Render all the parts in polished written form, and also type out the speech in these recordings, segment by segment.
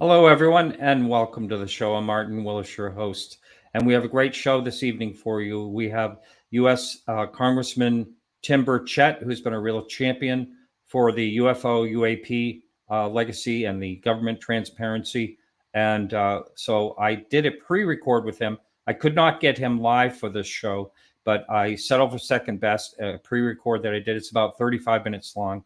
Hello, everyone, and welcome to the show. I'm Martin Willis, your host, and we have a great show this evening for you. We have U.S. Congressman Tim Burchett, who's been a real champion for the UFO UAP legacy and the government transparency. And so I did a pre-record with him. I could not get him live for this show, but I settled for second best. A pre-record that I did. It's about 35 minutes long.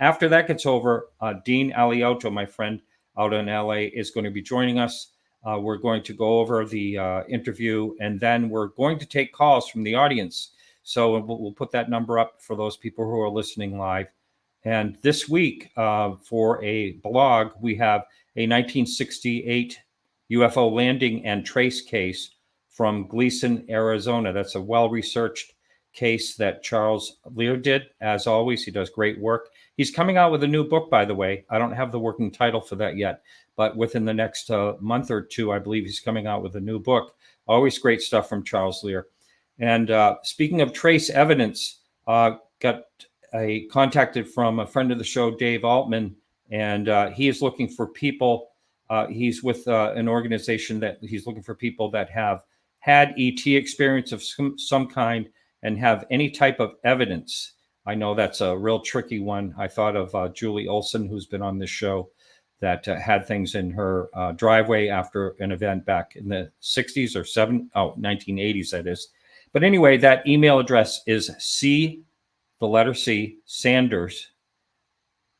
After that gets over, Dean Alioto, my friend, out in LA, is going to be joining us. We're going to go over the interview, and then we're going to take calls from the audience. So we'll put that number up for those people who are listening live. And this week, for a blog, we have a 1968 UFO landing and trace case from Gleason, Arizona. That's a well-researched case that Charles Lue did. As always, he does great work. He's coming out with a new book, by the way. I don't have the working title for that yet, but within the next month or two, I believe he's coming out with a new book. Always great stuff from Charles Lue. And speaking of trace evidence, got contacted from a friend of the show, Dave Altman, and he is looking for people. He's with an organization that he's looking for people that have had ET experience of some kind and have any type of evidence. I know that's a real tricky one. I thought of Julie Olson, who's been on this show, that had things in her driveway after an event back in the 60s or 1980s, that is. But anyway, that email address is Sanders,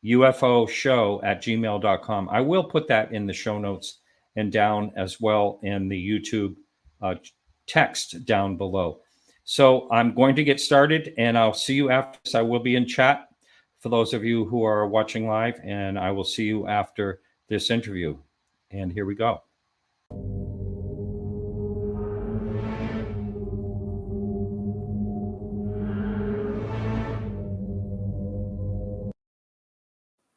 UFO show @gmail.com. I will put that in the show notes and down as well in the YouTube text down below. So I'm going to get started, and I'll see you after this. I will be in chat for those of you who are watching live, and I will see you after this interview. And here we go.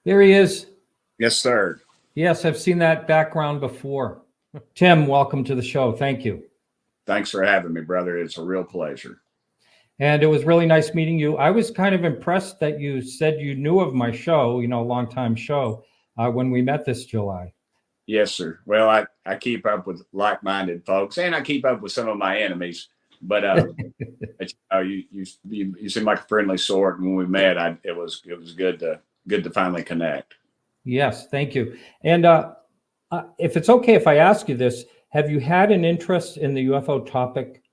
There he is. Yes, sir. Yes, I've seen that background before. Tim, welcome to the show. Thank you. Thanks for having me, brother. It's a real pleasure. And it was really nice meeting you. I was kind of impressed that you said you knew of my show, long-time show, when we met this July. Yes, sir. Well, I keep up with like-minded folks, and I keep up with some of my enemies. But you seem like a friendly sort. And when we met, it was good to finally connect. Yes, thank you. And if it's okay if I ask you this, have you had an interest in the UFO topic?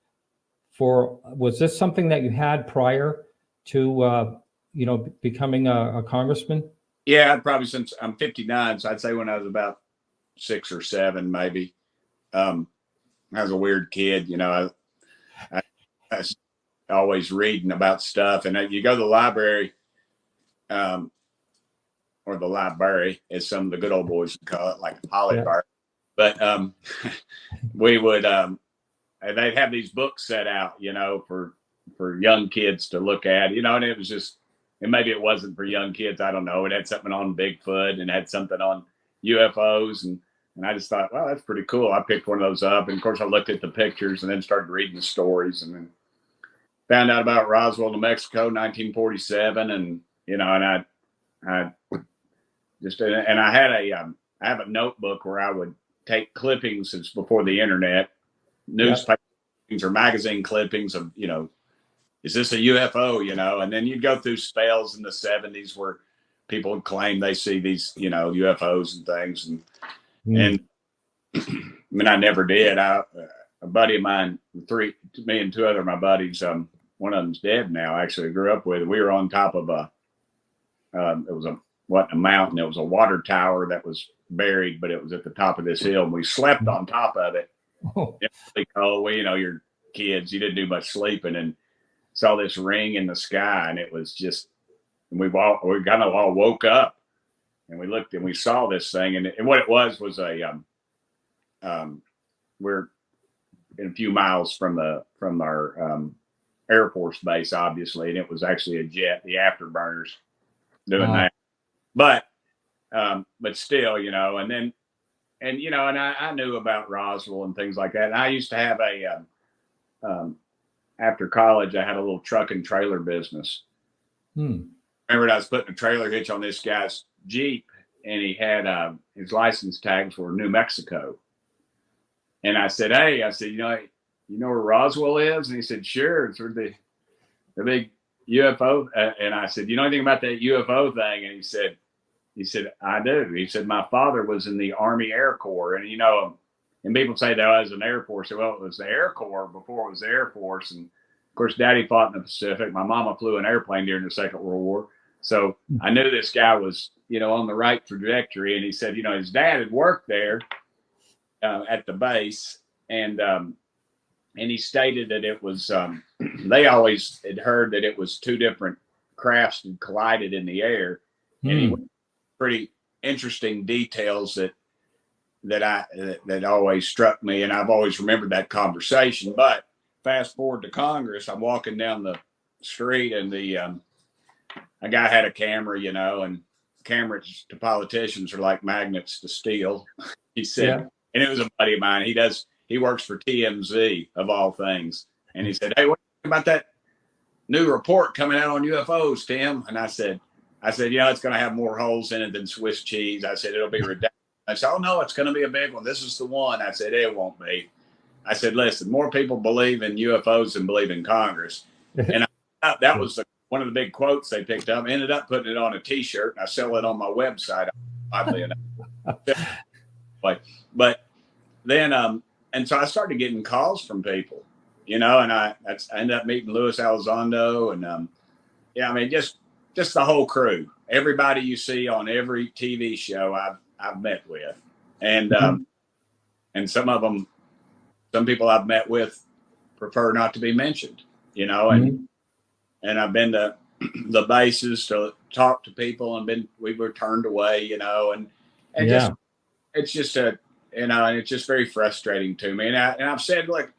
Was this something that you had prior to becoming a congressman? Yeah, probably since I'm 59, so I'd say when I was about 6 or 7, maybe. I was a weird kid, I was always reading about stuff, and you go to the library, or the library, as some of the good old boys would call it, like a polybar. Yeah. But we would. They'd have these books set out, for young kids to look at, and it was just, and maybe it wasn't for young kids. I don't know. It had something on Bigfoot and had something on UFOs. And I just thought, well, that's pretty cool. I picked one of those up. And of course I looked at the pictures and then started reading the stories, and then found out about Roswell, New Mexico, 1947. And, and I have a notebook where I would take clippings. It's before the internet. Newspaper clippings or magazine clippings of, is this a UFO, and then you'd go through spells in the 70s where people would claim they see these, UFOs and things. And I mean, I never did. A buddy of mine, me and 2 other of my buddies, one of them's dead now, actually, I grew up with. We were on top of a mountain. It was a water tower that was buried, but it was at the top of this hill. And we slept on top of it. Oh. It was really cold. Well, you're kids, you didn't do much sleeping, and saw this ring in the sky, and it was just, and we kind of all woke up, and we looked and we saw this thing, and what it was we're in a few miles from our Air Force base, obviously, and it was actually a jet, the afterburners doing that, but still, and I knew about Roswell and things like that. And I used to have after college, I had a little truck and trailer business. Remember, I was putting a trailer hitch on this guy's Jeep, he had his license tags were New Mexico. And I said, hey, I said, you know where Roswell is? And he said, sure, it's where the big UFO. And I said, you know anything about that UFO thing? And he said, I do. He said, my father was in the Army Air Corps. And, and people say that I was an Air Force. Well, it was the Air Corps before it was the Air Force. And of course, Daddy fought in the Pacific. My mama flew an airplane during the Second World War. So I knew this guy was, on the right trajectory. And he said, his dad had worked there at the base. And he stated that it was, they always had heard that it was two different crafts that collided in the air. And he went pretty interesting details that always struck me. And I've always remembered that conversation. But fast forward to Congress, I'm walking down the street and a guy had a camera, and cameras to politicians are like magnets to steel. He said, and it was a buddy of mine. He works for TMZ of all things. And he said, hey, what about that new report coming out on UFOs, Tim? And I said, it's going to have more holes in it than Swiss cheese. I said, it'll be redundant. I said, oh no, it's going to be a big one. This is the one. I said, it won't be. I said, listen, more people believe in UFOs than believe in Congress. And that was one of the big quotes they picked up. I ended up putting it on a T-shirt, and I sell it on my website, oddly enough. But then, and so I started getting calls from people, and I ended up meeting Lue Elizondo, and just the whole crew, everybody you see on every TV show I've met with, and some people I've met with prefer not to be mentioned, and I've been to the bases to talk to people and we were turned away, and just, it's just and it's just very frustrating to me. And I've said, look,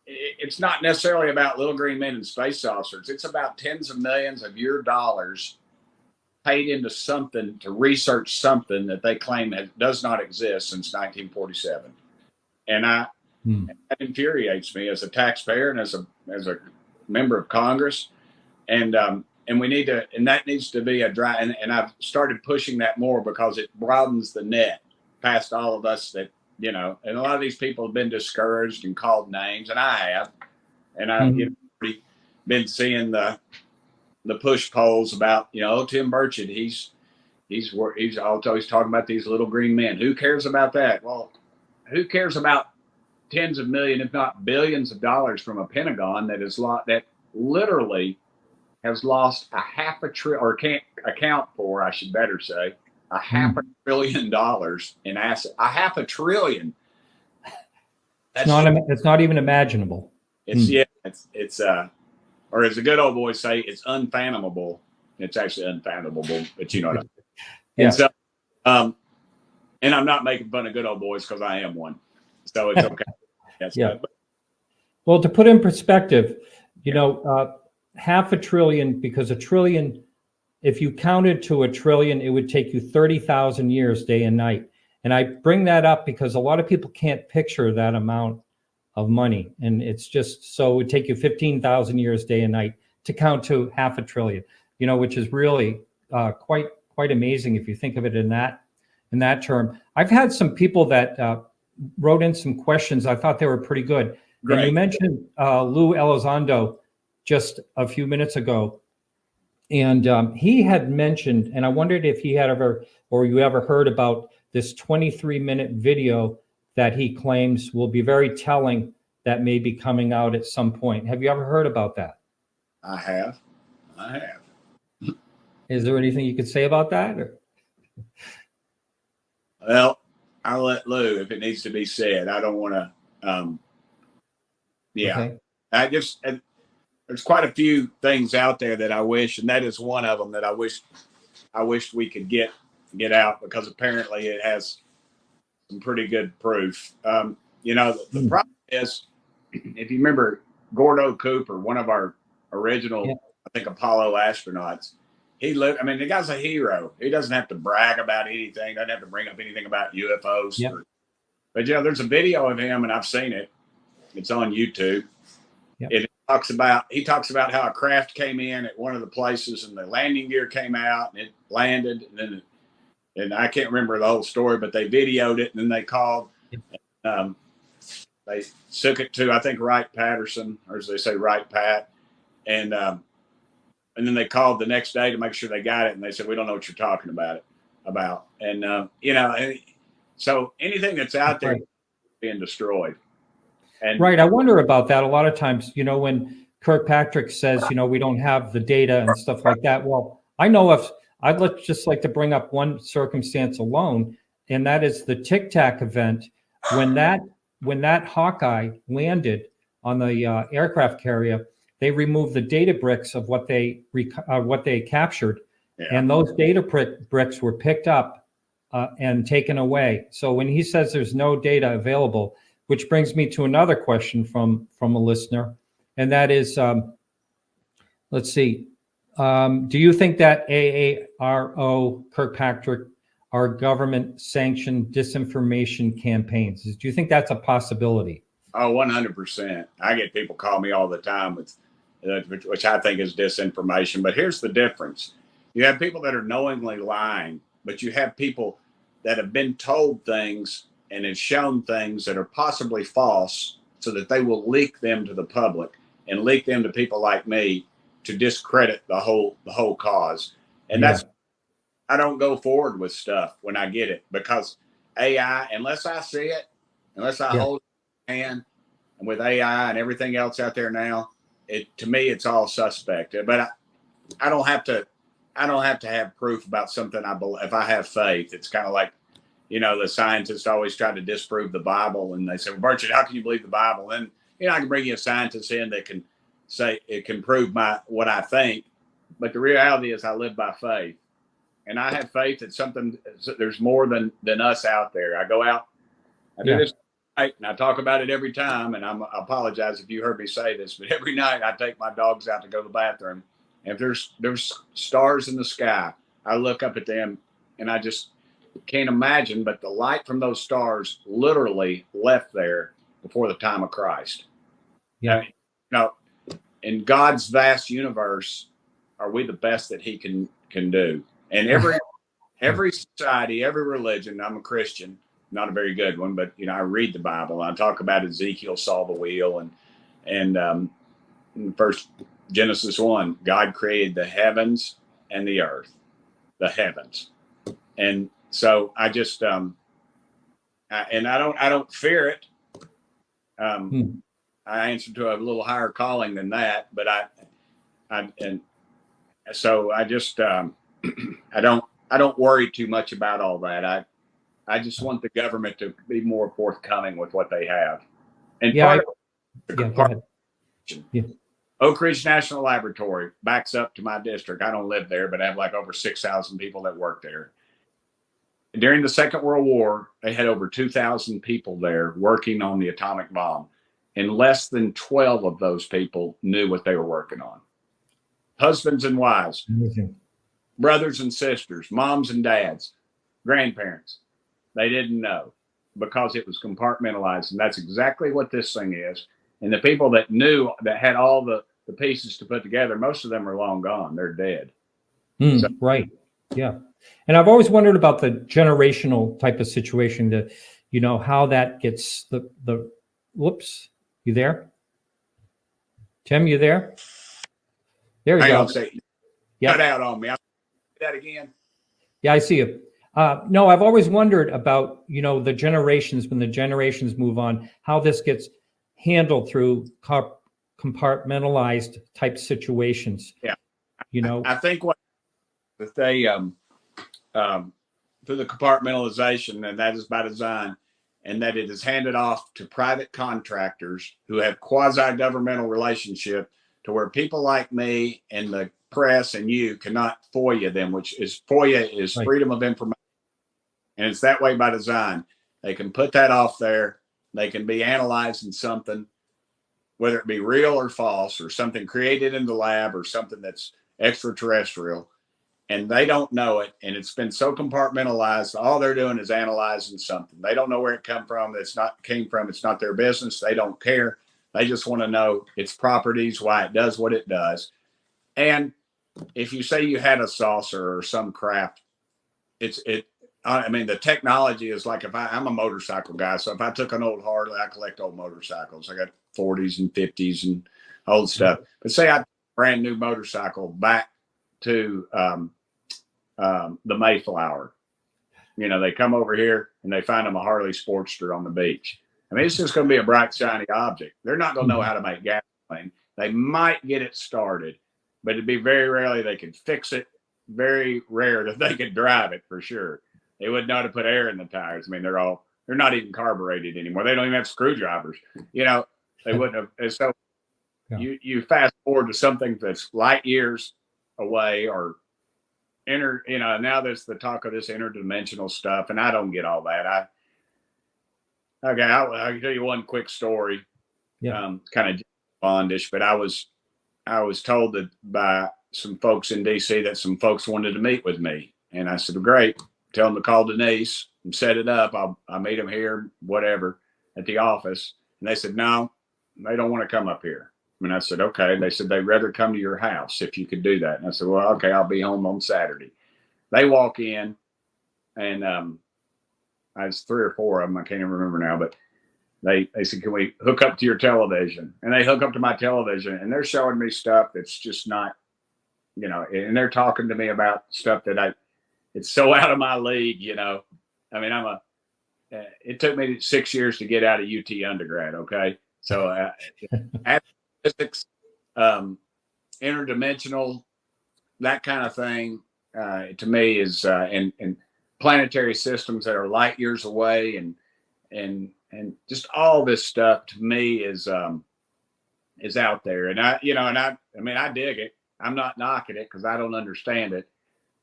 it's not necessarily about little green men and space saucers. It's about tens of millions of your dollars paid into something to research something that they claim does not exist since 1947. And that infuriates me as a taxpayer and as a member of Congress. And we need to, and that needs to be and I've started pushing that more because it broadens the net past all of us that, and a lot of these people have been discouraged and called names, and I have, and I've been seeing the push polls about, Tim Burchett, he's always talking about these little green men. Who cares about that? Well, who cares about tens of millions, if not billions of dollars from a Pentagon that literally has lost $500 billion, or can't account for, I should better say, $500 billion in assets. $500 billion. It's not even imaginable. It's or as the good old boys say, it's unfathomable. It's actually unfathomable, but you know what I mean. Yeah. And so, and I'm not making fun of good old boys because I am one, so it's okay. Well, to put in perspective, $500 billion, because a trillion, if you counted to a trillion, it would take you 30,000 years, day and night. And I bring that up because a lot of people can't picture that amount of money. And it's just, so it would take you 15,000 years, day and night to count to $500 billion, which is really quite amazing if you think of it in that term. I've had some people that wrote in some questions. I thought they were pretty good. Great. And you mentioned Lue Elizondo just a few minutes ago. And he had mentioned, and I wondered if he had ever, or you ever heard about this 23-minute video that he claims will be very telling that may be coming out at some point. Have you ever heard about that? I have. Is there anything you could say about that? Or? Well, I'll let Lou if it needs to be said. I don't want to. Okay. There's quite a few things out there that I wish, and that is one of them that I wish we could get out, because apparently it has some pretty good proof. The problem is, if you remember Gordo Cooper, one of our original, I think, Apollo astronauts, the guy's a hero. He doesn't have to brag about anything. Doesn't have to bring up anything about UFOs. Yep. But there's a video of him, and I've seen it. It's on YouTube. Yep. He talks about how a craft came in at one of the places, and the landing gear came out, and it landed, and then and I can't remember the whole story, but they videoed it, and then they called. They took it to, I think, Wright-Patt, or as they say, Wright-Patt, and then they called the next day to make sure they got it, and they said, we don't know what you're talking about. And so anything that's out there is being destroyed. And right, I wonder about that a lot of times. When Kirkpatrick says, we don't have the data and stuff like that. Well, I know I'd just like to bring up one circumstance alone, and that is the Tic Tac event. When that Hawkeye landed on the aircraft carrier, they removed the data bricks of what they captured, and those data bricks were picked up and taken away. So when he says there's no data available, which brings me to another question from a listener, and that is, let's see, do you think that AARO, Kirkpatrick, are government-sanctioned disinformation campaigns? Do you think that's a possibility? Oh, 100%. I get people call me all the time with, which I think is disinformation. But here's the difference. You have people that are knowingly lying, but you have people that have been told things and have shown things that are possibly false so that they will leak them to the public and leak them to people like me to discredit the whole cause. And that's, I don't go forward with stuff when I get it, because AI, unless I see it, unless I hold it in my hand, and with AI and everything else out there now, to me, it's all suspect. But I don't have to have proof about something I believe. If I have faith, it's kind of like, the scientists always try to disprove the Bible, and they say, well, Burchett, how can you believe the Bible? And, I can bring you a scientist in that can say it can prove what I think. But the reality is I live by faith. And I have faith that there's more than us out there. I go out, I do this night, and I talk about it every time. And I apologize if you heard me say this, but every night I take my dogs out to go to the bathroom. And if there's stars in the sky, I look up at them, and I just can't imagine. But the light from those stars literally left there before the time of Christ. Yeah. In God's vast universe, are we the best that He can do? And every society, every religion, I'm a Christian, not a very good one, but I read the Bible. I talk about Ezekiel saw the wheel, and first Genesis 1, God created the heavens and the earth, the heavens. And so I just I don't fear it. I answer to a little higher calling than that, but so I just I don't worry too much about all that. I just want the government to be more forthcoming with what they have. And part of the Oak Ridge National Laboratory backs up to my district. I don't live there, but I have like over 6,000 people that work there. During the Second World War, they had over 2,000 people there working on the atomic bomb, and less than 12 of those people knew what they were working on. Husbands and wives, brothers and sisters, moms and dads, grandparents, they didn't know because it was compartmentalized. And that's exactly what this thing is. And the people that knew, that had all the pieces to put together, most of them are long gone. They're dead. Right. Yeah. And I've always wondered about the generational type of situation, how that gets the whoops. You there? Tim, you there? There you go. Cut out on me. I'll say that again. Yeah, I see you. No, I've always wondered about, the generations, when the generations move on, how this gets handled through compartmentalized type situations. Yeah. I think what they, through the compartmentalization, and that is by design, and that it is handed off to private contractors who have quasi-governmental relationship to where people like me and the press and you cannot FOIA them, FOIA is freedom of information. And it's that way by design. They can put that off there. They can be analyzed in something, whether it be real or false, or something created in the lab, or something that's extraterrestrial, and they don't know it. And it's been so compartmentalized. All they're doing is analyzing something. They don't know where it came from. It's not their business. They don't care. They just want to know its properties, why it does what it does. And if you say you had a saucer or some craft, I mean, the technology is like, if I'm a motorcycle guy, so if I took an old Harley, I collect old motorcycles. I got 40s and 50s and old stuff. But say I took a brand new motorcycle back to the Mayflower. You know, they come over here and they find them a Harley Sportster on the beach. I mean, it's just going to be a bright, shiny object. They're not going to know how to make gasoline. They might get it started, but it'd be very rarely they could fix it. Very rare that they could drive it for sure. They wouldn't know how to put air in the tires. I mean, they're not even carbureted anymore. They don't even have screwdrivers. You know, they wouldn't have. And so you fast forward to something that's light years away or now there's the talk of this interdimensional stuff, and I don't get all that. I can tell you one quick story. Kind of bondish, but I was told that by some folks in DC that some folks wanted to meet with me, and I said, well, great. Tell them to call Denise and set it up. I'll meet them here, whatever, at the office. And they said, no, they don't want to come up here. And I said, okay. They said they'd rather come to your house if you could do that. And I said, well, okay, I'll be home on Saturday. They walk in, and I was 3 or 4 of them. I can't even remember now, but they said, can we hook up to your television? And they hook up to my television, and they're showing me stuff that's just not, you know, and they're talking to me about stuff that it's so out of my league, you know. I mean, it took me 6 years to get out of UT undergrad. Okay. So physics, interdimensional, that kind of thing, to me is, and planetary systems that are light years away and just all this stuff to me is out there. And I mean, I dig it. I'm not knocking it because I don't understand it.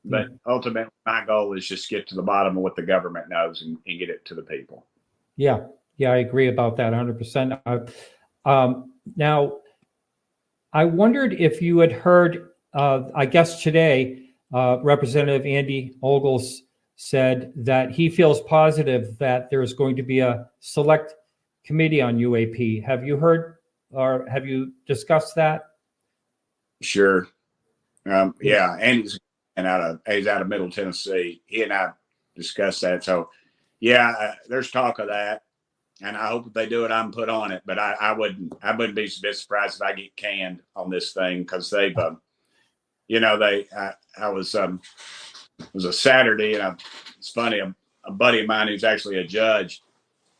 But ultimately, my goal is just get to the bottom of what the government knows and get it to the people. Yeah, I agree about that 100%. Now, I wondered if you had heard, I guess today, Representative Andy Ogles said that he feels positive that there's going to be a select committee on UAP. Have you heard or have you discussed that? Sure. Yeah, Andy's out of Middle Tennessee. He and I discussed that. So, yeah, there's talk of that, and I hope if they do it, I'm put on it. But I wouldn't be a bit surprised if I get canned on this thing because they've, I was it was a Saturday, and it's funny. A buddy of mine who's actually a judge,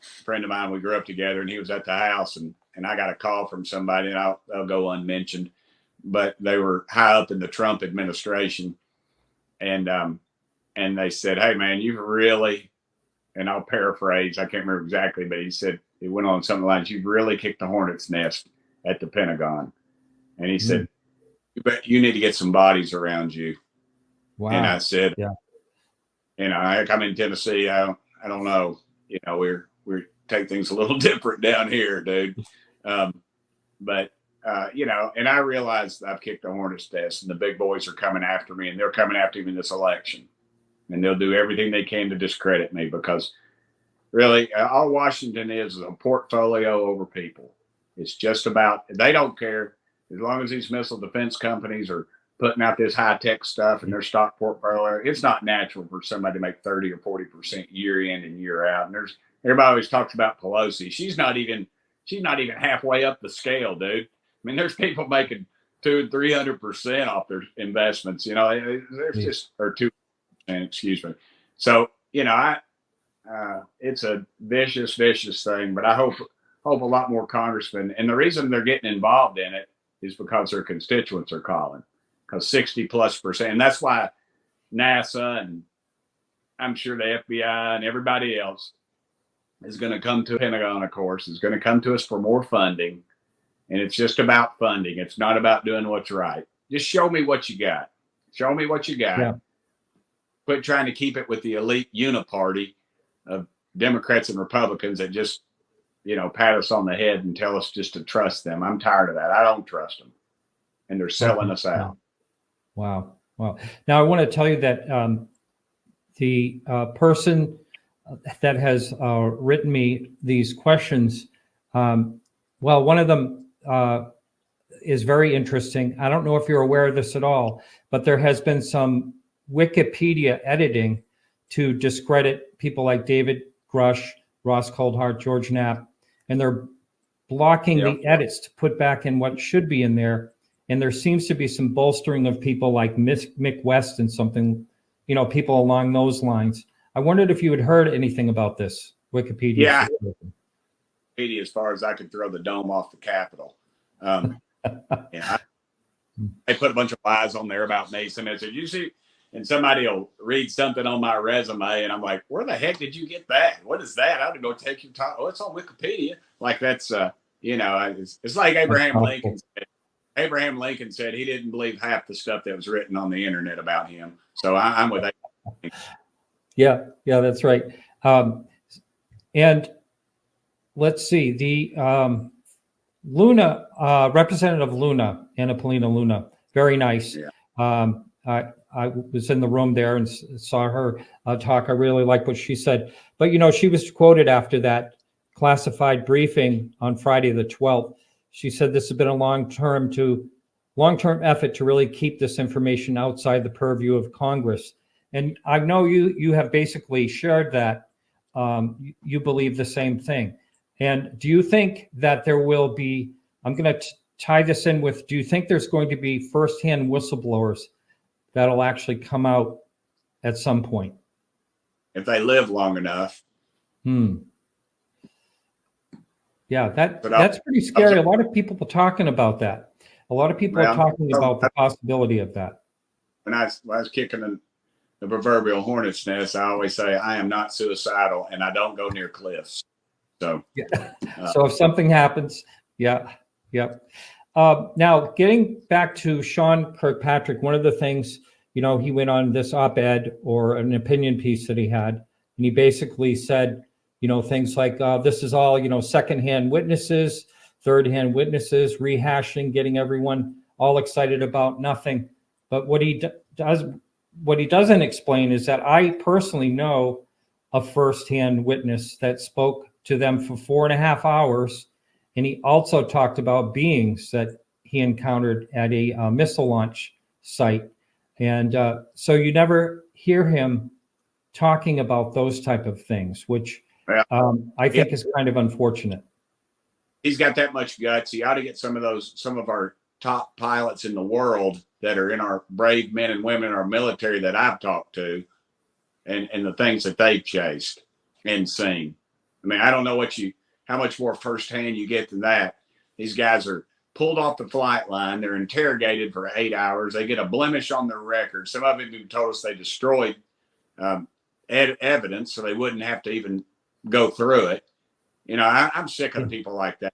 a friend of mine, we grew up together, and he was at the house, and I got a call from somebody, and I'll go unmentioned, but they were high up in the Trump administration. And they said, hey, man, you've really, and I'll paraphrase, I can't remember exactly, but he said, it went on something like, you've really kicked the hornet's nest at the Pentagon. And he said, you need to get some bodies around you. Wow. And I said, I'm in Tennessee. I don't know. You know, we take things a little different down here, dude. But and I realize I've kicked the hornet's nest, and the big boys are coming after me, and they're coming after me in this election, and they'll do everything they can to discredit me because really all Washington is a portfolio over people. It's just about, they don't care as long as these missile defense companies are putting out this high-tech stuff in their stock portfolio. It's not natural for somebody to make 30 or 40% year in and year out. And everybody always talks about Pelosi. She's not even halfway up the scale, dude. I mean, there's people making 200% and 300% off their investments. You know, there's just, or 2%, excuse me. So, it's a vicious thing. But I hope a lot more congressmen, and the reason they're getting involved in it is because their constituents are calling. Because 60+%, and that's why NASA and I'm sure the FBI and everybody else is going to come to Pentagon, of course, is going to come to us for more funding. And it's just about funding. It's not about doing what's right. Just show me what you got. Show me what you got. Yeah. Quit trying to keep it with the elite uniparty of Democrats and Republicans that just, pat us on the head and tell us just to trust them. I'm tired of that. I don't trust them. And they're selling us out. Wow. Now, I want to tell you that the person that has written me these questions, one of them is very interesting. I don't know if you're aware of this at all, but there has been some Wikipedia editing to discredit people like David Grush, Ross Coldhart, George Knapp, and they're blocking the edits to put back in what should be in there. And there seems to be some bolstering of people like Mick West and something, people along those lines. I wondered if you had heard anything about this Wikipedia. Yeah, as far as I could throw the dome off the Capitol. Yeah, I put a bunch of lies on there about me. Somebody said, "You see," and somebody will read something on my resume, and I'm like, "Where the heck did you get that? What is that?" I had to go take your time. Oh, it's on Wikipedia. Like that's it's like Abraham Lincoln said. Abraham Lincoln said he didn't believe half the stuff that was written on the internet about him. So I'm with that. Yeah, that's right. And let's see, the Luna, Representative Luna, Anna Paulina Luna, very nice. Yeah. I was in the room there and saw her talk. I really like what she said. But, she was quoted after that classified briefing on Friday the 12th. She said this has been a long-term effort to really keep this information outside the purview of Congress. And I know you have basically shared that you believe the same thing. And do you think that there will be, I'm going to tie this in with, do you think there's going to be firsthand whistleblowers that'll actually come out at some point? If they live long enough. Yeah, that's pretty scary. A lot of people are talking about that. A lot of people are talking about the possibility of that. When I was kicking the proverbial hornet's nest, I always say I am not suicidal and I don't go near cliffs. So, so if something happens, yeah. Now, getting back to Sean Kirkpatrick, one of the things, he went on this op-ed or an opinion piece that he had, and he basically said, things like this is all, secondhand witnesses, third-hand witnesses, rehashing, getting everyone all excited about nothing. But what he doesn't explain is that I personally know a first-hand witness that spoke to them for 4.5 hours. And he also talked about beings that he encountered at a missile launch site. And so you never hear him talking about those type of things, which I think is kind of unfortunate. He's got that much guts. He ought to get some of our top pilots in the world that are in our brave men and women in our military that I've talked to and the things that they've chased and seen. I mean, I don't know how much more firsthand you get than that. These guys are pulled off the flight line. They're interrogated for 8 hours. They get a blemish on their record. Some of them even told us they destroyed evidence so they wouldn't have to even go through it. I'm sick of people like that.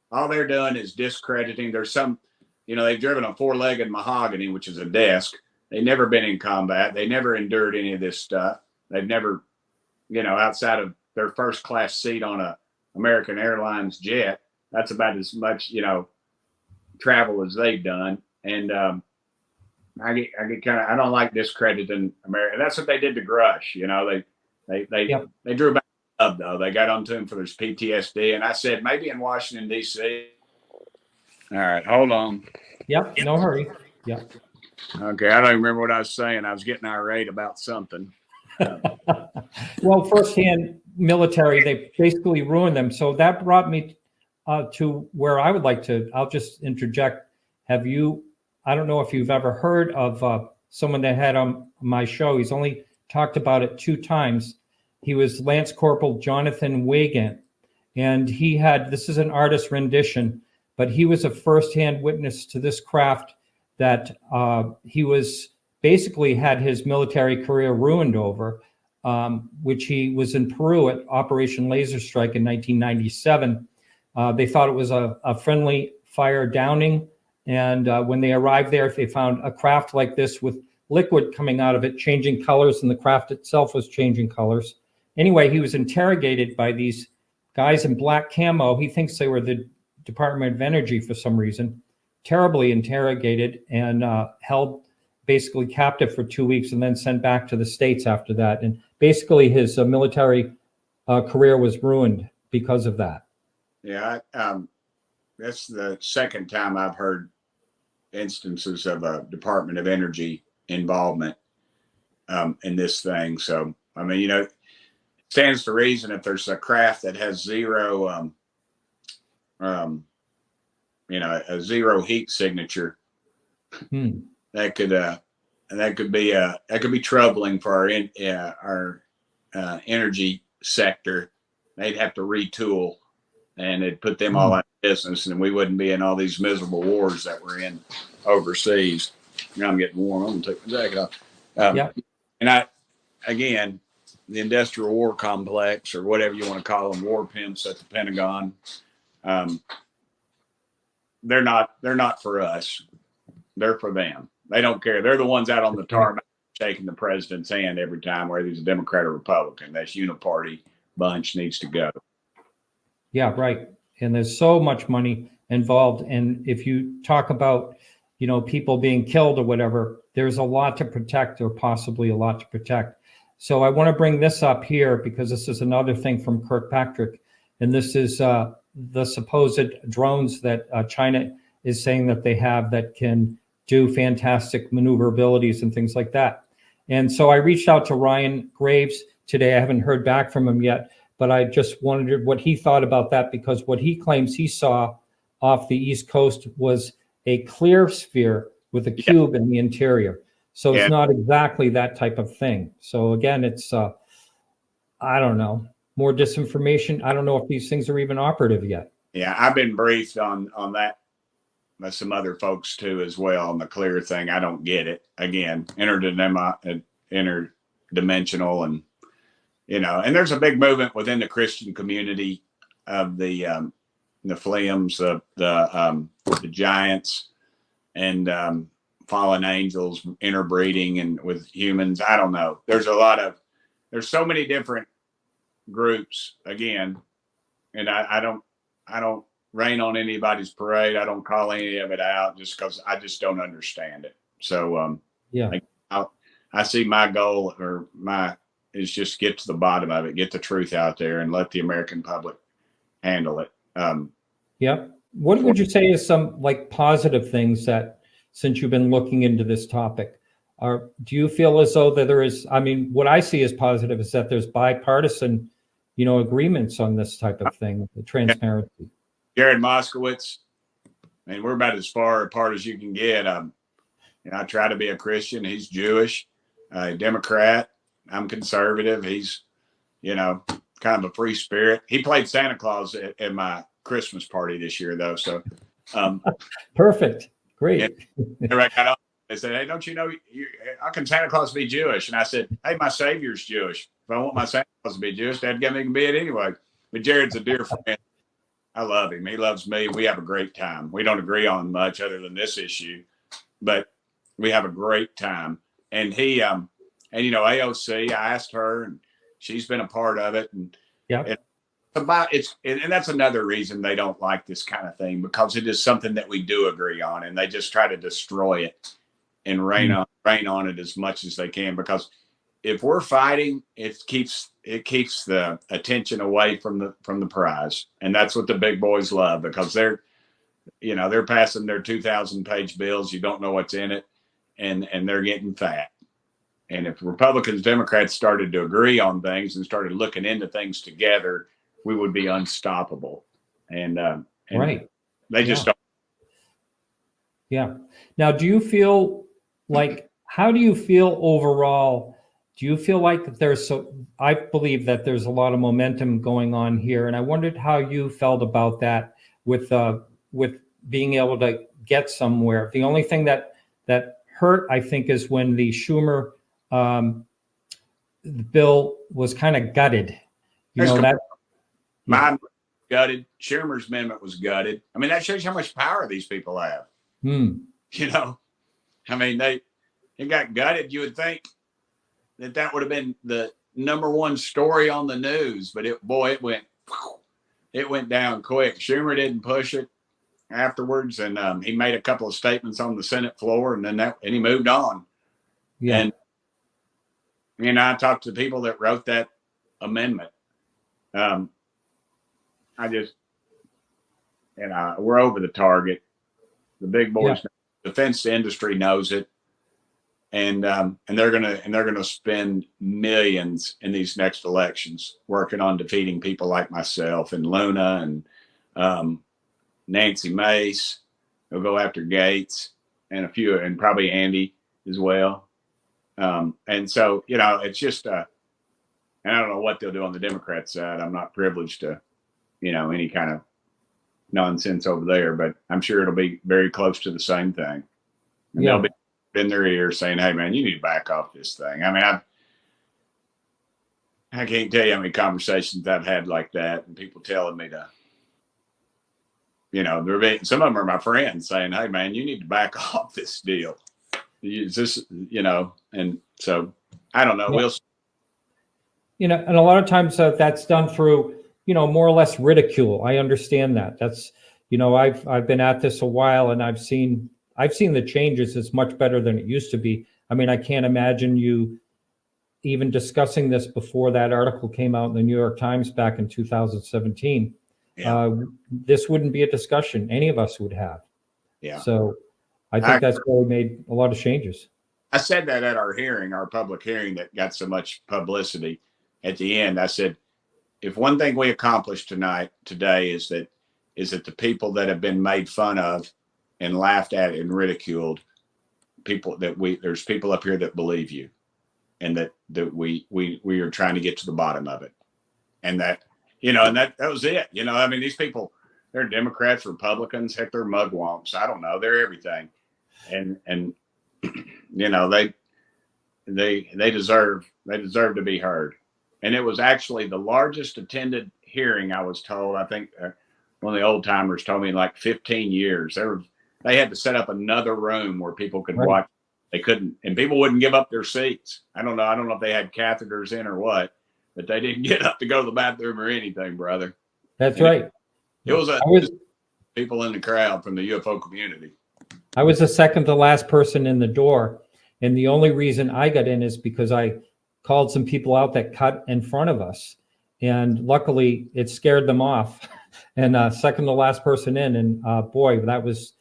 All they're doing is discrediting. There's some, they've driven a 4-legged mahogany, which is a desk. They've never been in combat. They never endured any of this stuff. They've never, outside of their first class seat on a American Airlines jet, that's about as much, travel as they've done. And I get kind of, I don't like discrediting America. That's what they did to Grush. They drew back up though. They got onto him for his PTSD. And I said, maybe in Washington, D.C. All right, hold on. Yep, no hurry. Yep. Okay, I don't even remember what I was saying. I was getting irate about something. Well, firsthand military, they basically ruined them. So that brought me to where I would like to, I'll just interject. I don't know if you've ever heard of someone that had on my show. He's only talked about it 2 times. He was Lance Corporal Jonathan Weygandt. And this is an artist rendition, but he was a firsthand witness to this craft that he was basically had his military career ruined over, which he was in Peru at Operation Laser Strike in 1997. They thought it was a friendly fire downing. And when they arrived there, they found a craft like this with liquid coming out of it, changing colors, and the craft itself was changing colors. Anyway, he was interrogated by these guys in black camo. He thinks they were the Department of Energy for some reason, terribly interrogated and held basically captive for 2 weeks and then sent back to the States after that. And basically his military career was ruined because of that. Yeah, that's the second time I've heard instances of a Department of Energy involvement in this thing. So I mean, it stands to reason if there's a craft that has zero, a zero heat signature, that could be troubling for our energy sector. They'd have to retool, and it'd put them all out of business, and we wouldn't be in all these miserable wars that we're in overseas. Now I'm getting warm. I'm gonna take my jacket off. And again, the industrial war complex, or whatever you want to call them, war pimps at the Pentagon, they're not for us. They're for them. They don't care. They're the ones out on the tarmac shaking the president's hand every time, whether he's a Democrat or Republican. That uniparty bunch needs to go. Yeah, right. And there's so much money involved. And if you talk about, people being killed or whatever, there's a lot to protect, or possibly a lot to protect. So I want to bring this up here because this is another thing from Kirkpatrick. And this is the supposed drones that China is saying that they have that can do fantastic maneuverabilities and things like that. And so I reached out to Ryan Graves today. I haven't heard back from him yet, but I just wondered what he thought about that, because what he claims he saw off the East Coast was a clear sphere with a cube in the interior. So it's not exactly that type of thing. So again, it's, I don't know, more disinformation. I don't know if these things are even operative yet. Yeah, I've been briefed on that by some other folks too as well on the clear thing. I don't get it. Again, interdimensional, and and there's a big movement within the Christian community of the Nephilims, the giants, and fallen angels interbreeding and with humans. I don't know. There's so many different groups again, and I don't rain on anybody's parade. I don't call any of it out just because I just don't understand it. So I see my goal is just get to the bottom of it, get the truth out there, and let the American public handle it. What would you say is some positive things that, since you've been looking into this topic, do you feel as though that there is, what I see as positive is that there's bipartisan, agreements on this type of thing, the transparency. Jared Moskowitz, and we're about as far apart as you can get. I try to be a Christian. He's Jewish, Democrat. I'm conservative. He's, kind of a free spirit. He played Santa Claus at my Christmas party this year, though. So, perfect, great. Everybody got up. They said, "Hey, don't you know? How can Santa Claus be Jewish?" And I said, "Hey, my Savior's Jewish. If I want my Santa Claus to be Jewish, Dad, get me can be it anyway." But Jared's a dear friend. I love him. He loves me. We have a great time. We don't agree on much other than this issue, but we have a great time. And he, AOC, I asked her, and she's been a part of it. And and that's another reason they don't like this kind of thing, because it is something that we do agree on, and they just try to destroy it and rain on it as much as they can. Because if we're fighting, it keeps the attention away from the prize, and that's what the big boys love, because they're passing their 2,000-page bills. You don't know what's in it, and they're getting fat. And if Republicans, Democrats started to agree on things and started looking into things together, we would be unstoppable. And right, they just don't. Yeah. Now, do you feel how do you feel overall? Do you feel like I believe that there's a lot of momentum going on here, and I wondered how you felt about that with being able to get somewhere. The only thing that hurt, I think, is when the Schumer bill was kind of gutted. Mine was gutted. Schumer's amendment was gutted. That shows you how much power these people have. It got gutted. You would think that would have been the number one story on the news, but it went down quick. Schumer didn't push it afterwards, and he made a couple of statements on the Senate floor, and he moved on. And I talked to the people that wrote that amendment. We're over the target. The big boys, the defense industry knows it. and they're gonna spend millions in these next elections working on defeating people like myself and Luna and Nancy Mace. They'll go after Gates and a few, and probably Andy as well. And so, you know, it's just, and I don't know what they'll do on the Democrat side. I'm not privileged to, you know, any kind of nonsense over there, but I'm sure it'll be very close to the same thing. And they'll be in their ear saying, "Hey, man, you need to back off this thing." I mean, I can't tell you how many conversations I've had like that, and people telling me to, you know, some of them are my friends saying, "Hey, man, you need to back off this deal." Is this, you know, and so I don't know. Yeah. We'll, you know, and a lot of times that's done through, you know, more or less ridicule. I understand that. That's, you know, I've been at this a while, and I've seen the changes. It's much better than it used to be. I mean, I can't imagine you even discussing this before that article came out in the New York Times back in 2017. yeah. This wouldn't be a discussion any of us would have. Yeah. So I think that's really made a lot of changes. I said that at our hearing, our public hearing that got so much publicity. At the end, I said, if one thing we accomplished today is that the people that have been made fun of and laughed at and ridiculed, there's people up here that believe you, and that we are trying to get to the bottom of it, and that, you know, and that was it. You know, I mean, these people, they're Democrats, Republicans, heck, they're mugwumps. I don't know, they're everything, and you know, they deserve to be heard. And it was actually the largest attended hearing, I was told. I think one of the old timers told me in like 15 years. They had to set up another room where people could watch. They couldn't, and people wouldn't give up their seats. I don't know if they had catheters in or what, but they didn't get up to go to the bathroom or anything, brother. That's right. It was people in the crowd from the UFO community. I was the second to last person in the door, and the only reason I got in is because I called some people out that cut in front of us, and luckily it scared them off. And second to last person in, and boy, that was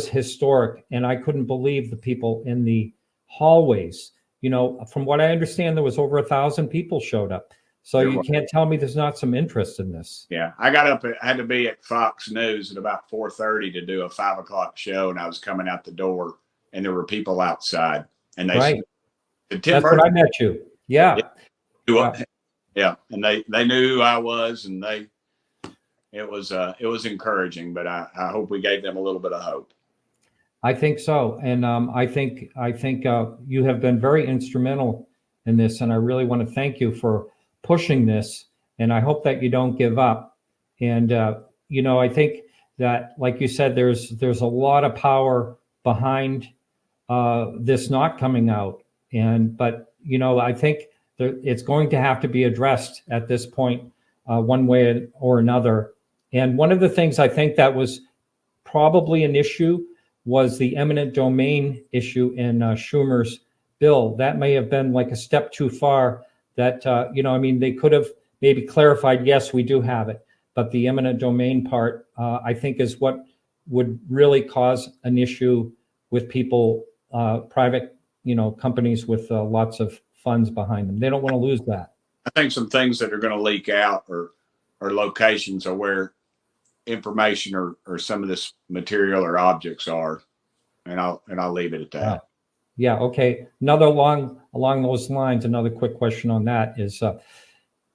historic. And I couldn't believe the people in the hallways. You know, from what I understand, there was over 1,000 people showed up. So you can't tell me there's not some interest in this. Yeah, I had to be at Fox News at about 4:30 to do a 5 o'clock show, and I was coming out the door, and there were people outside, and they right. That's when I met you. Yeah. Yeah. And they knew who I was, and it was encouraging, but I hope we gave them a little bit of hope. I think so. And I think you have been very instrumental in this, and I really want to thank you for pushing this, and I hope that you don't give up. And you know, I think that, like you said, there's a lot of power behind this not coming out, but you know, I think it's going to have to be addressed at this point, one way or another. And one of the things I think that was probably an issue was the eminent domain issue in Schumer's bill. That may have been like a step too far. That you know, I mean, they could have maybe clarified, yes, we do have it, but the eminent domain part, I think, is what would really cause an issue with people, private, you know, companies with lots of funds behind them. They don't want to lose that. I think some things that are going to leak out or locations are where information or some of this material or objects are, and I'll leave it at that. Yeah. Okay. Another along those lines, another quick question on that is,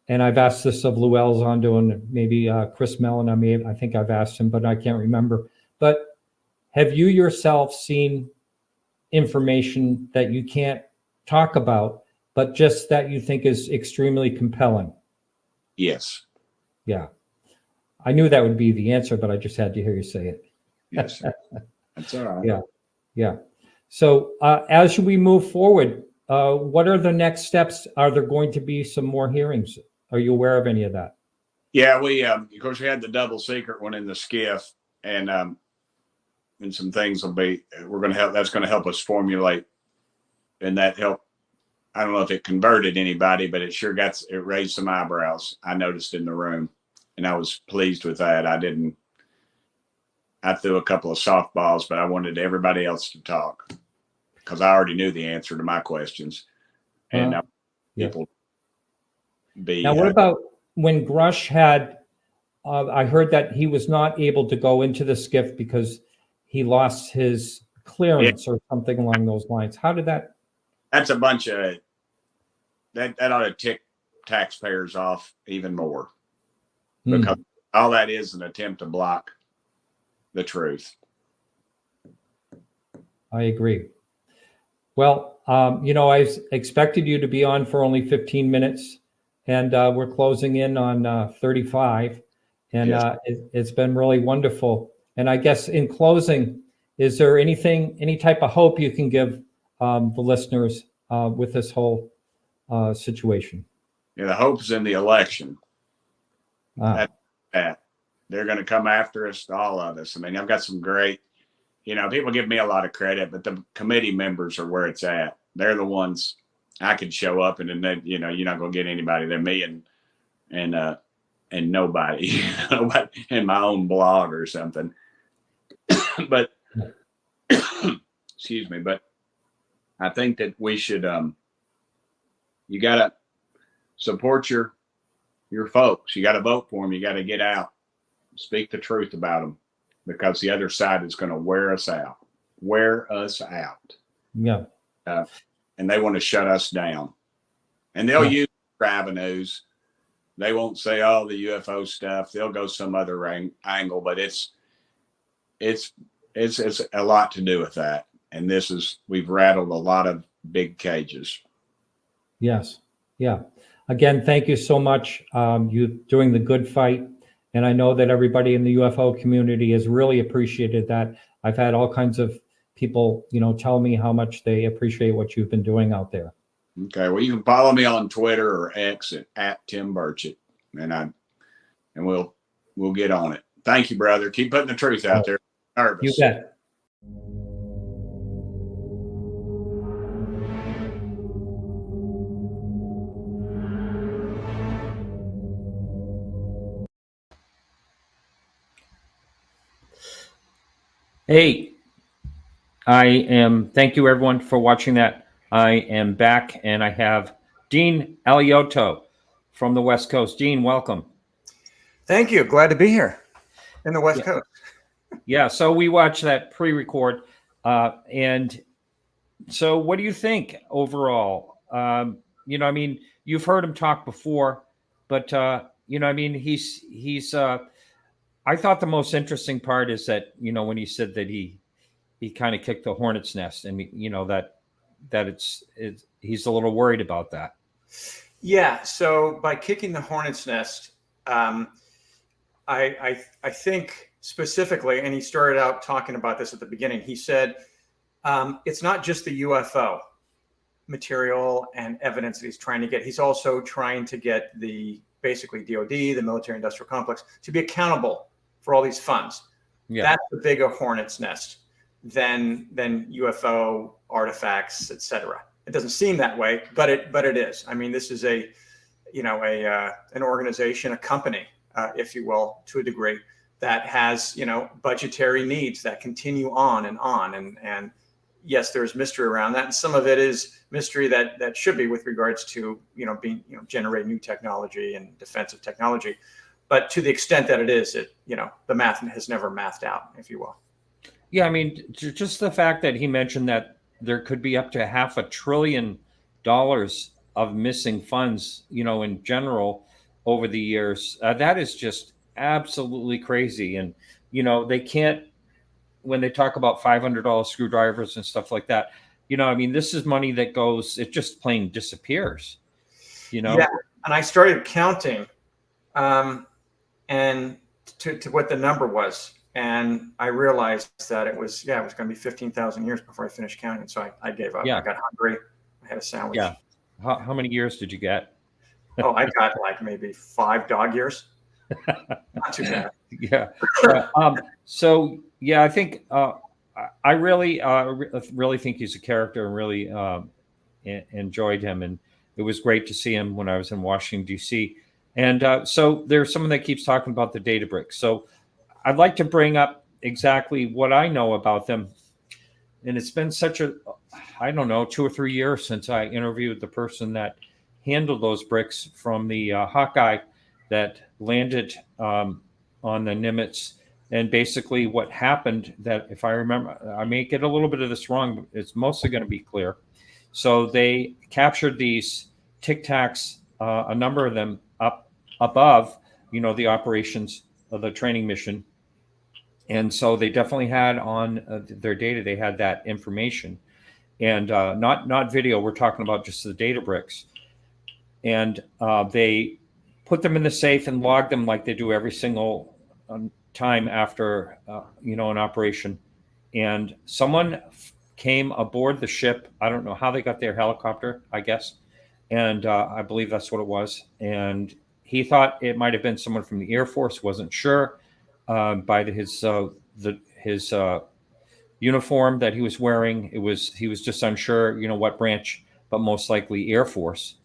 and I've asked this of Lue Elizondo and maybe Chris Mellon. I think I've asked him, but I can't remember. But have you yourself seen information that you can't talk about, but just that you think is extremely compelling? Yes. Yeah. I knew that would be the answer, but I just had to hear you say it. Yes. That's all right. Yeah. Yeah. So as we move forward, what are the next steps? Are there going to be some more hearings? Are you aware of any of that? Yeah, we of course we had the double secret one in the skiff, and some things that's going to help us formulate, and that helped. I don't know if it converted anybody, but it sure it raised some eyebrows, I noticed in the room, and I was pleased with that. I threw a couple of softballs, but I wanted everybody else to talk. because I already knew the answer to my questions, and people be. Now, what about when Grush had? I heard that he was not able to go into the skiff because he lost his clearance or something along those lines. How did that? That's a bunch of that ought to tick taxpayers off even more, because all that is an attempt to block the truth. I agree. Well, I expected you to be on for only 15 minutes, and we're closing in on 35. And Yes. It's been really wonderful. And I guess in closing, is there any type of hope you can give the listeners with this whole situation? Yeah, the hope's in the election. That they're going to come after us, all of us. I mean, I've got some great, people give me a lot of credit, but the committee members are where it's at. They're the ones I could show up and then, you're not going to get anybody. They're me and nobody, in my own blog or something. But excuse me, but I think that we should, you got to support your folks. You got to vote for them. You got to get out, speak the truth about them, because the other side is going to wear us out. Yeah. And they want to shut us down, and they'll use avenues. They won't say, "Oh, the UFO stuff." They'll go some other angle, but it's a lot to do with that. And we've rattled a lot of big cages. Yes. Yeah. Again, thank you so much. You're doing the good fight. And I know that everybody in the UFO community has really appreciated that. I've had all kinds of people, tell me how much they appreciate what you've been doing out there. Okay. Well, you can follow me on Twitter or X at Tim Burchett, and we'll get on it. Thank you, brother. Keep putting the truth out there. Nervous. You bet. Hey, thank you everyone for watching that. I am back, and I have Dean Alioto from the West Coast. Dean, welcome. Thank you. Glad to be here in the West Coast. Yeah, so we watched that pre-record. And so what do you think overall? You've heard him talk before, but, he's I thought the most interesting part is that, when he said that he kind of kicked the hornet's nest, and, that he's a little worried about that. Yeah. So by kicking the hornet's nest, I think specifically, and he started out talking about this at the beginning, he said, it's not just the UFO material and evidence that he's trying to get. He's also trying to get basically DOD, the military industrial complex, to be accountable for all these funds. Yeah. That's the bigger hornet's nest than UFO artifacts, etc. It doesn't seem that way, but it is. I mean, this is an organization, a company, if you will, to a degree, that has, budgetary needs that continue on. And yes, there's mystery around that. And some of it is mystery that should be with regards to, generate new technology and defensive technology. But to the extent that it is, the math has never mathed out, if you will. Yeah. I mean, just the fact that he mentioned that there could be up to $500 billion of missing funds, in general over the years, that is just absolutely crazy. And, they can't, when they talk about $500 screwdrivers and stuff like that, this is money that goes, it just plain disappears, Yeah. And I started counting, and to what the number was. And I realized that it was going to be 15,000 years before I finished counting. So I gave up. Yeah. I got hungry. I had a sandwich. Yeah. How many years did you get? Oh, I got like maybe 5 dog years. Not too bad. Yeah. So yeah, I think I really think he's a character, and really enjoyed him, and it was great to see him when I was in Washington D.C. And so there's someone that keeps talking about the data bricks. So I'd like to bring up exactly what I know about them. And it's been such a, I don't know, 2 or 3 years since I interviewed the person that handled those bricks from the Hawkeye that landed on the Nimitz. And basically what happened, that if I remember, I may get a little bit of this wrong, but it's mostly going to be clear. So they captured these Tic Tacs, a number of them up above, the operations of the training mission. And so they definitely had on their data, they had that information, and not video. We're talking about just the data bricks. And they put them in the safe and logged them like they do every single time after, an operation. And someone came aboard the ship. I don't know how they got their helicopter, I guess. And I believe that's what it was. And he thought it might have been someone from the Air Force, wasn't sure by his uniform that he was wearing. He was just unsure, what branch, but most likely Air Force.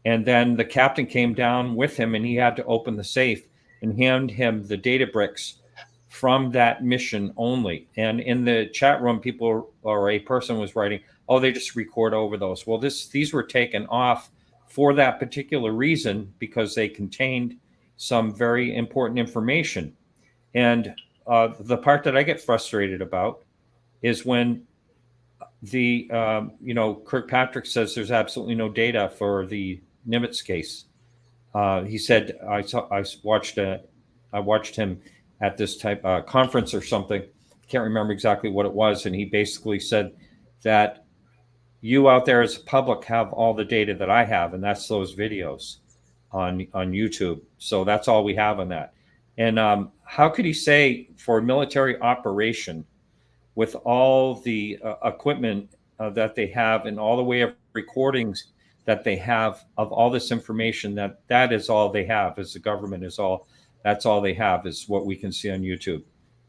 And then the captain came down with him, and he had to open the safe and hand him the data bricks from that mission only. And in the chat room, people, or a person was writing, "Oh, they just record over those." Well, these were taken off for that particular reason, because they contained some very important information. And the part that I get frustrated about is when the Kirkpatrick says there's absolutely no data for the Nimitz case. He said, I watched him at this type conference or something. Can't remember exactly what it was. And he basically said that you out there as a public have all the data that I have, and that's those videos on YouTube. So that's all we have on that. And how could he say for a military operation, with all the equipment that they have and all the way of recordings that they have of all this information, that is all they have, as the government that's all they have, is what we can see on YouTube?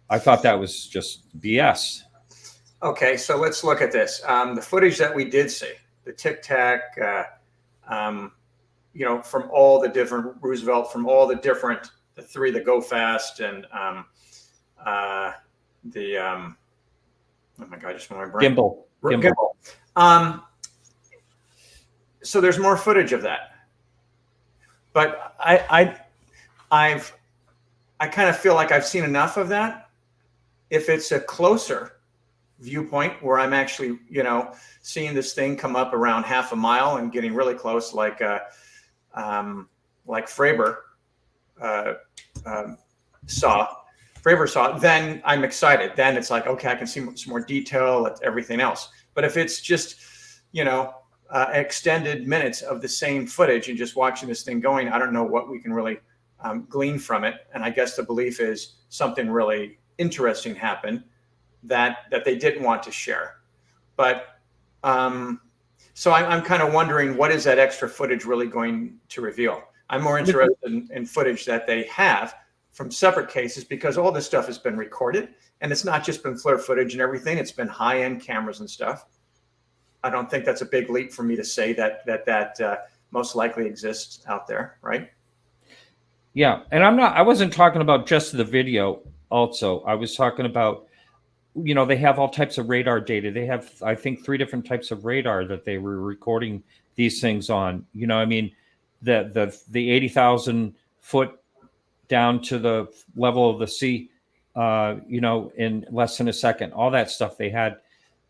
I thought that was just BS. Okay, so let's look at this. The footage that we did see, the Tic Tac, from all the different Roosevelt, from all the different, the three that go fast, and oh my God, just my brain. Gimbal. So there's more footage of that, but I kind of feel like I've seen enough of that. If it's a closer viewpoint where I'm actually, seeing this thing come up around half a mile and getting really close, like Fravor saw, then I'm excited. Then it's like, okay, I can see some more detail, everything else. But if it's just, extended minutes of the same footage and just watching this thing going, I don't know what we can really glean from it. And I guess the belief is something really interesting happened that they didn't want to share. But so I'm kind of wondering, what is that extra footage really going to reveal? I'm more interested in footage that they have from separate cases, because all this stuff has been recorded, and it's not just been FLIR footage and everything. It's been high-end cameras and stuff. I don't think that's a big leap for me to say that most likely exists out there, right? Yeah, and I wasn't talking about just the video. Also, I was talking about, they have all types of radar data. They have, I think, 3 different types of radar that they were recording these things on. The 80,000 foot down to the level of the sea, in less than a second. All that stuff they had.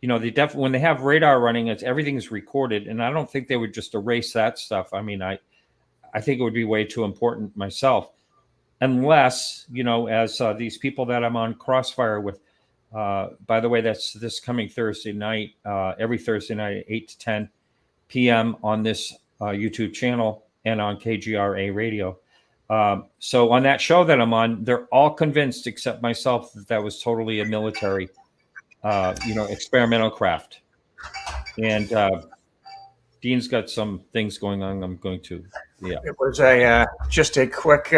When they have radar running, everything is recorded, and I don't think they would just erase that stuff. I mean, I think it would be way too important myself, unless, as these people that I'm on Crossfire with, by the way, that's this coming Thursday night, every Thursday night at 8 to 10 p.m. on this YouTube channel and on KGRA radio. So on that show that I'm on, they're all convinced except myself that was totally a military, experimental craft. And Dean's got some things going on. I'm going to, It was just a quick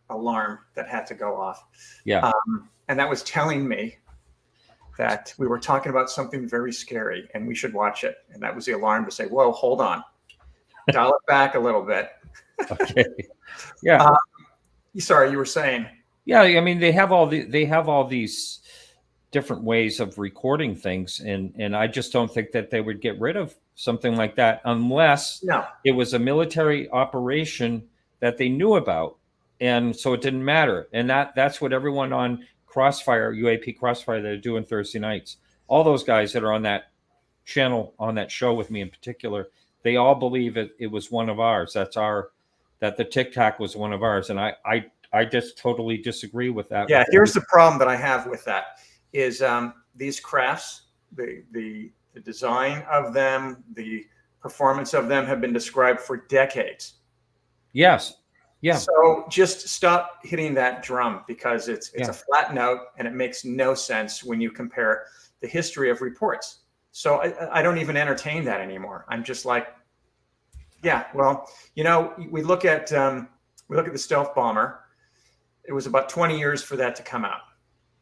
alarm that had to go off. Yeah. And that was telling me that we were talking about something very scary and we should watch it. And that was the alarm to say, whoa, hold on. Dial it back a little bit. Okay. Yeah. Sorry, you were saying. Yeah, I mean, they have all these different ways of recording things, and I just don't think that they would get rid of something like that unless it was a military operation that they knew about, and so it didn't matter. And that's what everyone on Crossfire, UAP Crossfire, that are doing Thursday nights, all those guys that are on that channel, on that show with me in particular, they all believe it was one of ours. That the Tic Tac was one of ours, and I just totally disagree with that. Yeah, here's the problem that I have with that is these crafts, the design of them, the performance of them have been described for decades. Yes. Yeah. So just stop hitting that drum, because it's a flat note and it makes no sense when you compare the history of reports. So I don't even entertain that anymore. I'm just like, yeah, well, we look at the stealth bomber. It was about 20 years for that to come out.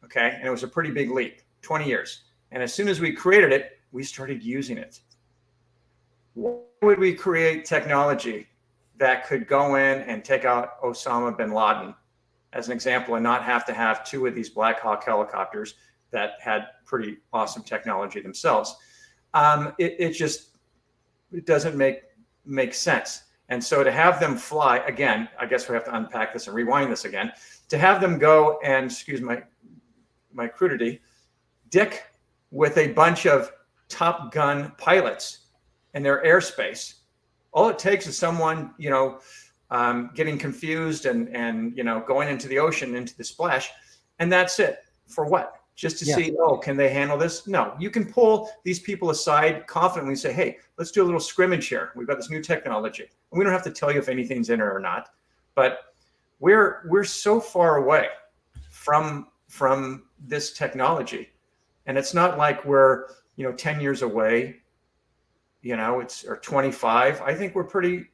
Okay. And it was a pretty big leap, 20 years. And as soon as we created it, we started using it. Why would we create technology that could go in and take out Osama bin Laden, as an example, and not have to have two of these Black Hawk helicopters that had pretty awesome technology themselves? It doesn't make sense. And so to have them fly, again, I guess we have to unpack this and rewind this again, to have them go and, excuse my crudity, dick with a bunch of Top Gun pilots in their airspace. All it takes is someone, getting confused and going into the ocean, into the splash, and that's it. For what? Just to see, can they handle this? No, you can pull these people aside confidently and say, hey, let's do a little scrimmage here. We've got this new technology. And we don't have to tell you if anything's in it or not, but we're so far away from this technology. And it's not like we're, 10 years away, or 25. I think we're pretty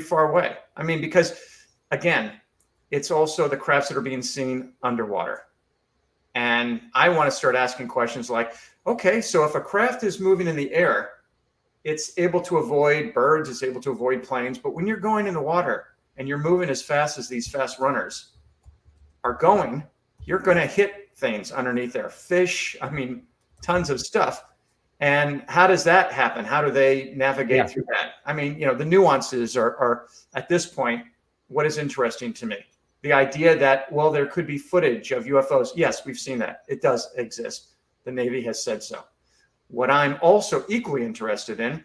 far away. I mean, because again, it's also the crafts that are being seen underwater. And I want to start asking questions like, okay, so if a craft is moving in the air, it's able to avoid birds, it's able to avoid planes. But when you're going in the water and you're moving as fast as these fast runners are going, you're going to hit things underneath there. Fish, tons of stuff. And how does that happen? How do they navigate through that? The nuances are at this point, what is interesting to me. The idea that, well, there could be footage of UFOs. Yes, we've seen that. It does exist. The Navy has said so. What I'm also equally interested in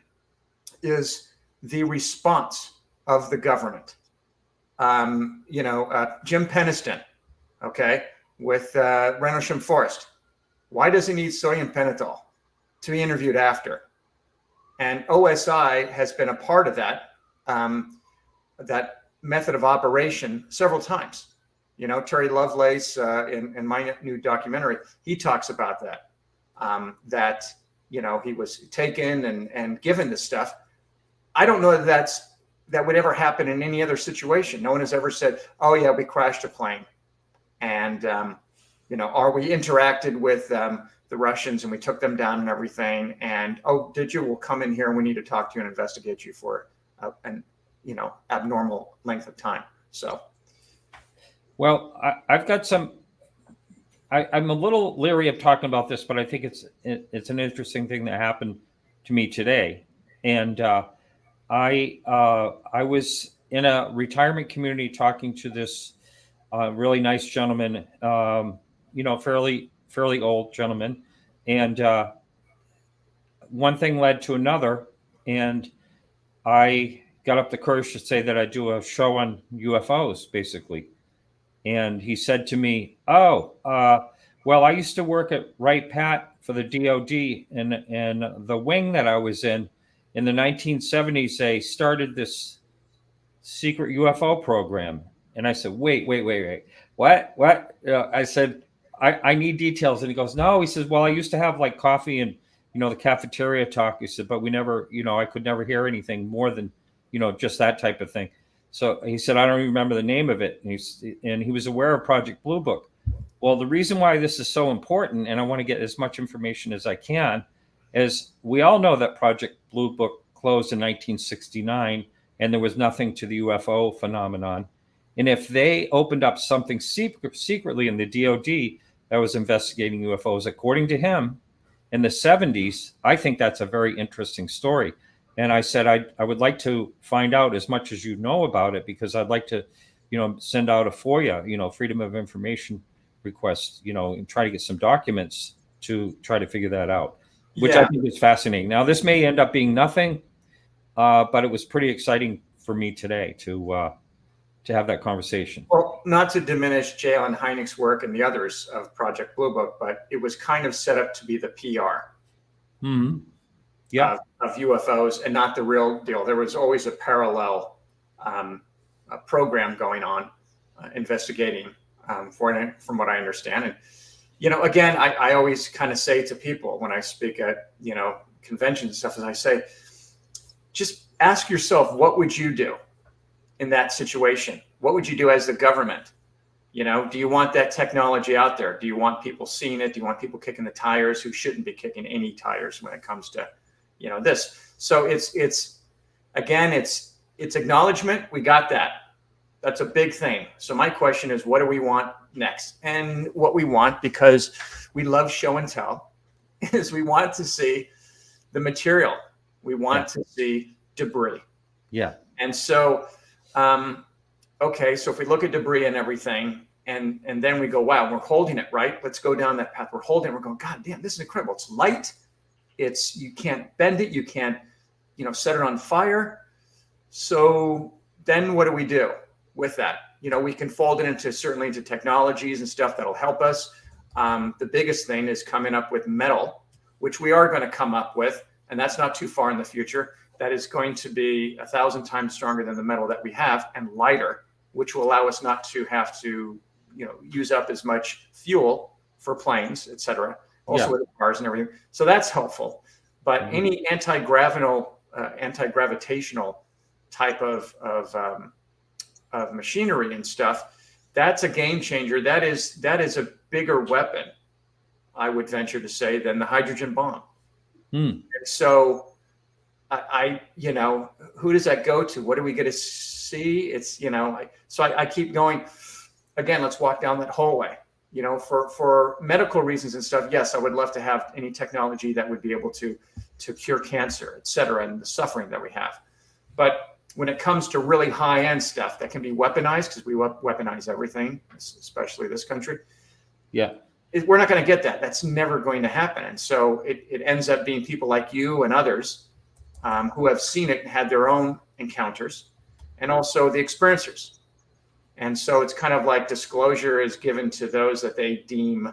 is the response of the government. Jim Peniston, okay, with Rendlesham Forest. Why does he need sodium pentothal to be interviewed after? And OSI has been a part of that, that method of operation several times. Terry Lovelace in my new documentary, he talks about that, that he was taken and given this stuff. I don't know that would ever happen in any other situation. No one has ever said, oh yeah, we crashed a plane. And, or we interacted with the Russians and we took them down and everything. And, oh, did you? We'll come in here and we need to talk to you and investigate you for an abnormal length of time. So. Well, I've got some, I'm a little leery of talking about this, but I think it's an interesting thing that happened to me today. And I was in a retirement community talking to this really nice gentleman, fairly old gentleman. And one thing led to another. And I got up the courage to say that I do a show on UFOs, basically. And he said to me, well, I used to work at Wright-Patt for the DOD, and the wing that I was in the 1970s, they started this secret UFO program. And I said, wait, what? I said, I need details. And he goes, no, he says, well, I used to have like coffee and, the cafeteria talk. He said, but we never, I could never hear anything more than, just that type of thing. So he said, I don't even remember the name of it. And he was aware of Project Blue Book. Well, the reason why this is so important, and I want to get as much information as I can, is we all know that Project Blue Book closed in 1969, and there was nothing to the UFO phenomenon. And if they opened up something secretly in the DOD, that was investigating UFOs. According to him, in the 70s, I think that's a very interesting story. And I said, I would like to find out as much as you know about it, because I'd like to, send out a FOIA, Freedom of Information request, and try to get some documents to try to figure that out, which I think is fascinating. Now, this may end up being nothing, but it was pretty exciting for me today to have that conversation. Well, not to diminish Jalen Hynek's work and the others of Project Blue Book, but it was kind of set up to be the PR of UFOs and not the real deal. There was always a parallel program going on, investigating, from what I understand. And, again, I always kind of say to people when I speak at, conventions and stuff, as I say, just ask yourself, what would you do in that situation? What would you do as the government? Do you want that technology out there? Do you want people seeing it? Do you want people kicking the tires who shouldn't be kicking any tires when it comes to, this? So it's acknowledgement. We got that. That's a big thing. So my question is, what do we want next? And what we want, because we love show and tell, is we want to see the material. We want to see debris. Yeah. And so, okay, so if we look at debris and everything, and then we go, wow, we're holding it, right? Let's go down that path. We're holding it. We're going, God damn, this is incredible. It's light. You can't bend it. You can't, set it on fire. So then what do we do with that? We can fold it into technologies and stuff that'll help us. The biggest thing is coming up with metal, which we are going to come up with, and that's not too far in the future. That is going to be 1,000 times stronger than the metal that we have, and lighter, which will allow us not to have to, use up as much fuel for planes, et cetera. Also with cars and everything. So that's helpful. But any anti-gravitational type of machinery and stuff, that's a game changer. That is a bigger weapon, I would venture to say, than the hydrogen bomb. And so who does that go to? What are we going to see? It's, so I keep going, again, let's walk down that hallway, for medical reasons and stuff. Yes, I would love to have any technology that would be able to cure cancer, et cetera, and the suffering that we have. But when it comes to really high end stuff that can be weaponized, because we weaponize everything, especially this country. Yeah. We're not going to get that. That's never going to happen. And so it ends up being people like you and others who have seen it and had their own encounters, and also the experiencers. And so it's kind of like disclosure is given to those that they deem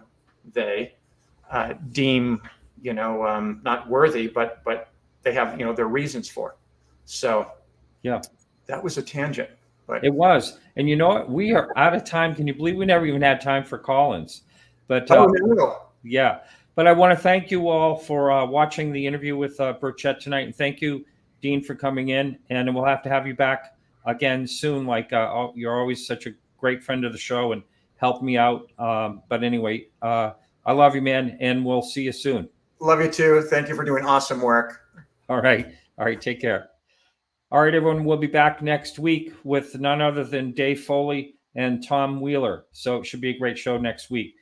not worthy, but they have, their reasons for. So yeah, that was a tangent. But it was. And you know what? We are out of time. Can you believe we never even had time for call-ins? But yeah. But I want to thank you all for watching the interview with Burchett tonight. And thank you, Dean, for coming in. And we'll have to have you back again soon. You're always such a great friend of the show and help me out. But anyway, I love you, man. And we'll see you soon. Love you too. Thank you for doing awesome work. All right. Take care. All right, everyone. We'll be back next week with none other than Dave Foley and Tom Wheeler. So it should be a great show next week.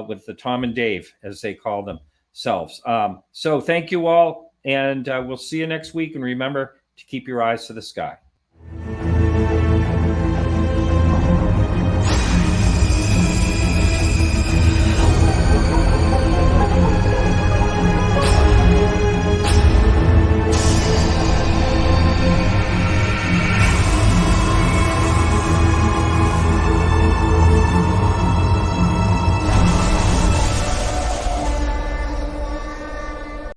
With the Tom and Dave, as they call themselves. So thank you all, and we'll see you next week. And remember to keep your eyes to the sky.